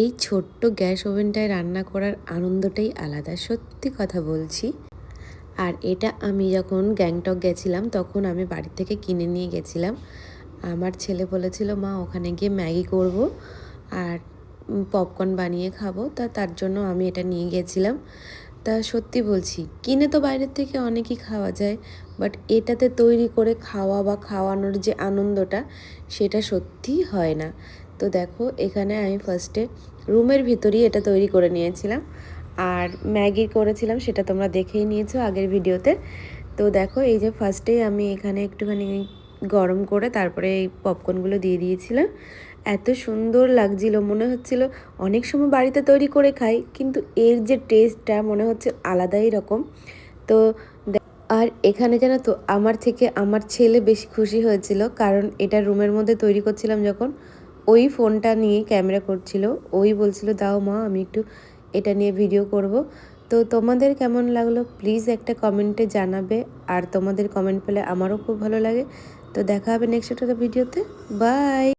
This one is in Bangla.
এই ছোট্ট গ্যাস ওভেনটায় রান্না করার আনন্দটাই আলাদা, সত্যি কথা বলছি। আর এটা আমি যখন গ্যাংটক গেছিলাম তখন আমি বাড়ি থেকে কিনে নিয়ে গেছিলাম। আমার ছেলে বলেছিল মা ওখানে গিয়ে ম্যাগি করব আর পপকর্ন বানিয়ে খাবো, তার জন্য আমি এটা নিয়ে গেছিলাম। তা সত্যি বলছি, কিনে তো বাইরের থেকে অনেকই খাওয়া যায়, বাট এটাতে তৈরি করে খাওয়া বা খাওয়ানোর যে আনন্দটা সেটা সত্যিই হয় না। তো দেখো এখানে আমি ফার্স্টে রুমের ভিতরেই এটা তৈরি করে নিয়েছিলাম, আর ম্যাগি করেছিলাম সেটা তোমরা দেখেই নিয়েছো আগের ভিডিওতে। তো দেখো এই যে ফার্স্টেই আমি এখানে একটুখানি গরম করে তারপরে এই পপকর্নগুলো দিয়ে দিয়েছিলাম। এত সুন্দর লাগছিল, মনে হচ্ছিল অনেক সময় বাড়িতে তৈরি করে খাই, কিন্তু এর যে টেস্টটা মনে হচ্ছে আলাদাই রকম। তো আর এখানে জানো তো আমার থেকে আমার ছেলে বেশি খুশি হয়েছিল, কারণ এটা রুমের মধ্যে তৈরি করছিলাম যখন ওই ফোনটা নিয়ে ক্যামেরা করছিল, ওই বলছিল দাও মা আমি একটু এটা নিয়ে ভিডিও করব। তো তোমাদের কেমন লাগলো প্লিজ একটা কমেন্টে জানাবে, আর তোমাদের কমেন্ট পেলে আমারও খুব ভালো লাগে। তো দেখা হবে নেক্সট একটা ভিডিওতে। বাই।